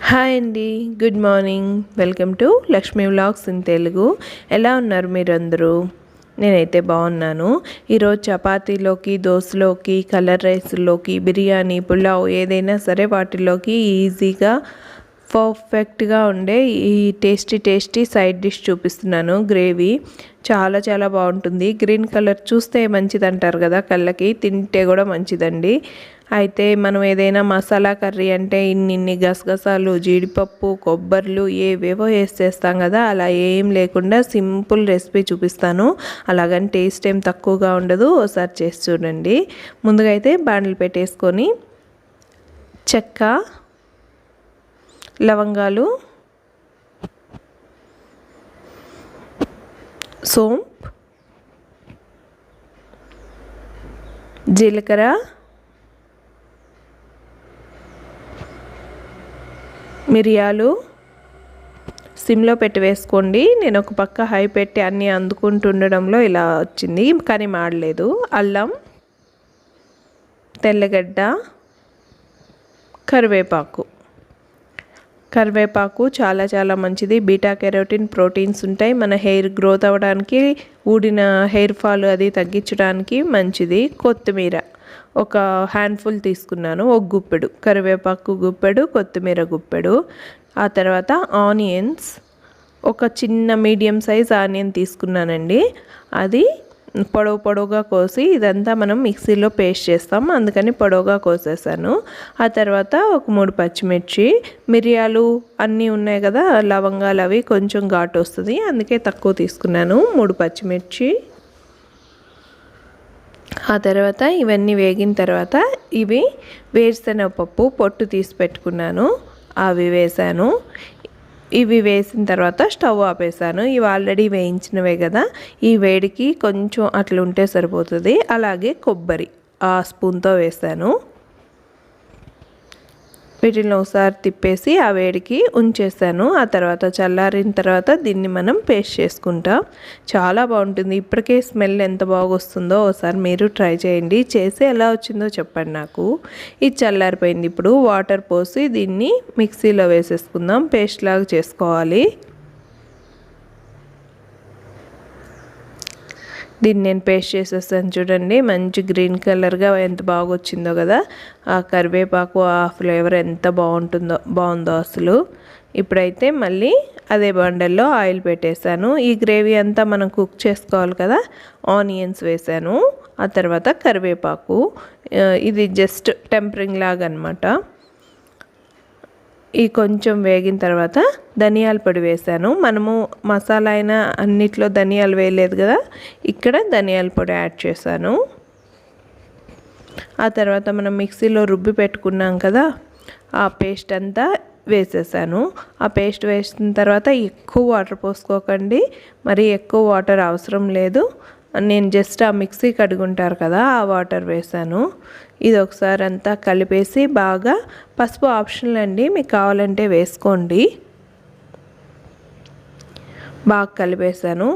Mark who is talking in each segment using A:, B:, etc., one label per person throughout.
A: Hi అండి, good morning. Welcome to Lakshmi vlogs in Telugu. ఎలా ఉన్నారు మీరందరూ? నేనైతే బాగున్నాను. ఈరోజు చపాతీలోకి, దోశలోకి, కలర్ రైస్లోకి, బిర్యానీ, పులావ్ ఏదైనా సరే వాటిలోకి ఈజీగా పర్ఫెక్ట్గా ఉండే ఈ టేస్టీ సైడ్ డిష్ చూపిస్తున్నాను. గ్రేవీ చాలా బాగుంటుంది. గ్రీన్ కలర్ చూస్తే మంచిది అంటారు కదా, కళ్ళకి, తింటే కూడా మంచిదండి. అయితే మనం ఏదైనా మసాలా కర్రీ అంటే ఇన్ని గసగసాలు, జీడిపప్పు, కొబ్బర్లు ఏవేవో వేసి చేస్తాం కదా, అలా ఏం లేకుండా సింపుల్ రెసిపీ చూపిస్తాను. అలాగని టేస్ట్ ఏం తక్కువగా ఉండదు, ఒకసారి చేసి చూడండి. ముందుగా అయితే బాండ్లు పెట్టేసుకొని చెక్క, లవంగాలు, సోంపు, జీలకర్ర, మిరియాలు సిమ్లో పెట్టి వేసుకోండి. నేను ఒక పక్క హై పెట్టి అన్నీ అందుకుంటుండడంలో ఇలా వచ్చింది, కానీ మాడలేదు. అల్లం, తెల్లగడ్డ, కరివేపాకు చాలా మంచిది. బీటా కెరోటిన్ ప్రోటీన్స్ ఉంటాయి. మన హెయిర్ గ్రోత్ అవ్వడానికి, ఊడిన హెయిర్ ఫాల్ అది తగ్గించడానికి మంచిది. కొత్తిమీర ఒక హ్యాండ్ఫుల్ తీసుకున్నాను, ఒక గుప్పెడు కరివేపాకు, గుప్పెడు కొత్తిమీర, గుప్పెడు. ఆ తర్వాత ఆనియన్స్, ఒక చిన్న మీడియం సైజ్ ఆనియన్ తీసుకున్నానండి. అది పొడవుగా కోసి, ఇదంతా మనం మిక్సీలో పేస్ట్ చేస్తాం, అందుకని పొడవుగా కోసేసాను. ఆ తర్వాత ఒక 3 పచ్చిమిర్చి, మిరియాలు అన్నీ ఉన్నాయి కదా, లవంగాలు అవి కొంచెం ఘాటు వస్తుంది, అందుకే తక్కువ తీసుకున్నాను. 3 పచ్చిమిర్చి. ఆ తర్వాత ఇవన్నీ వేగిన తర్వాత ఇవి వేరుశనగపప్పు పొట్టు తీసి పెట్టుకున్నాను, అవి వేసాను. ఇవి వేసిన తర్వాత స్టవ్ ఆపేసాను. ఇవి ఆల్రెడీ వేయించినవే కదా, ఈ వేడికి కొంచెం అట్లా ఉంటే సరిపోతుంది. అలాగే కొబ్బరి ఆ స్పూన్తో వేసాను. వీటిని ఒకసారి తిప్పేసి ఆ వేడికి ఉంచేసాను. ఆ తర్వాత చల్లారిన తర్వాత దీన్ని మనం పేస్ట్ చేసుకుంటాం. చాలా బాగుంటుంది. ఇప్పటికే స్మెల్ ఎంత బాగా వస్తుందో ఒకసారి మీరు ట్రై చేయండి. చేసి ఎలా వచ్చిందో చెప్పండి నాకు. ఇది చల్లారిపోయింది. ఇప్పుడు వాటర్ పోసి దీన్ని మిక్సీలో వేసేసుకుందాం, పేస్ట్ లాగా చేసుకోవాలి. దీన్ని నేను పేస్ట్ చేసేస్తాను. చూడండి, మంచి గ్రీన్ కలర్గా ఎంత బాగా వచ్చిందో కదా. ఆ కరివేపాకు ఆ ఫ్లేవర్ ఎంత బాగుందో అసలు. ఇప్పుడైతే మళ్ళీ అదే బండల్లో ఆయిల్ పెట్టేశాను. ఈ గ్రేవీ అంతా మనం కుక్ చేసుకోవాలి కదా. ఆనియన్స్ వేసాను, ఆ తర్వాత కరివేపాకు, ఇది జస్ట్ టెంపరింగ్ లాగా అనమాట. ఈ కొంచెం వేగిన తర్వాత ధనియాల పొడి వేసాను. మనము మసాలా అయినా అన్నిట్లో ధనియాలు వేయలేదు కదా, ఇక్కడ ధనియాల పొడి యాడ్ చేశాను. ఆ తర్వాత మనం మిక్సీలో రుబ్బి పెట్టుకున్నాం కదా, ఆ పేస్ట్ అంతా వేసేసాను. ఆ పేస్ట్ వేసిన తర్వాత ఎక్కువ వాటర్ పోసుకోకండి, మరి ఎక్కువ వాటర్ అవసరం లేదు. నేను జస్ట్ ఆ మిక్సీ కడుగుంటారు కదా, ఆ వాటర్ వేసాను. ఇది ఒకసారి అంతా కలిపేసి బాగా, పసుపు ఆప్షనల్ అండి, మీకు కావాలంటే వేసుకోండి. బాగా కలిపేసాను.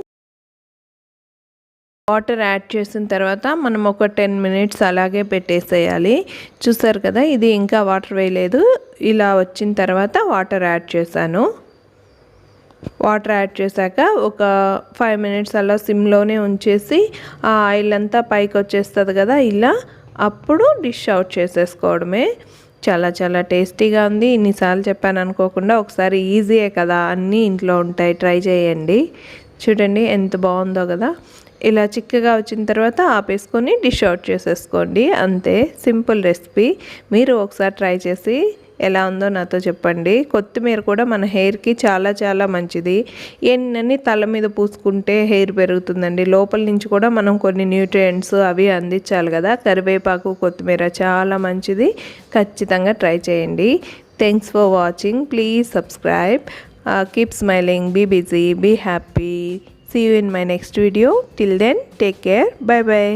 A: వాటర్ యాడ్ చేసిన తర్వాత మనం ఒక 10 మినిట్స్ అలాగే పెట్టేసేయాలి. చూసారు కదా, ఇది ఇంకా వాటర్ వేయలేదు. ఇలా వచ్చిన తర్వాత వాటర్ యాడ్ చేశాను. వాటర్ యాడ్ చేశాక ఒక 5 మినిట్స్ అలా సిమ్లోనే ఉంచేసి ఆ ఆయిల్ అంతా పైకి వచ్చేస్తుంది కదా ఇలా, అప్పుడు డిష్ అవుట్ చేసేసుకోవడమే. చాలా టేస్టీగా ఉంది. ఇన్నిసార్లు చెప్పాను అనుకోకుండా, ఒకసారి ఈజీయే కదా, అన్నీ ఇంట్లో ఉంటాయి, ట్రై చేయండి. చూడండి ఎంత బాగుందో కదా. ఇలా చిక్కగా వచ్చిన తర్వాత ఆపేసుకొని డిష్ అవుట్ చేసేసుకోండి, అంతే. Simple recipe. మీరు ఒకసారి ట్రై చేసి ఎలా ఉందో నాతో చెప్పండి. కొత్తిమీర కూడా మన హెయిర్కి చాలా మంచిది. ఎన్ని తల మీద పూసుకుంటే హెయిర్ పెరుగుతుందండి, లోపల నుంచి కూడా మనం కొన్ని న్యూట్రియంట్స్ అవి అందించాలి కదా. కరివేపాకు, కొత్తిమీర చాలా మంచిది. ఖచ్చితంగా ట్రై చేయండి. Thanks for watching. Please subscribe. Keep smiling, be busy, be happy. See you in my next video. Till then, take care. Bye bye.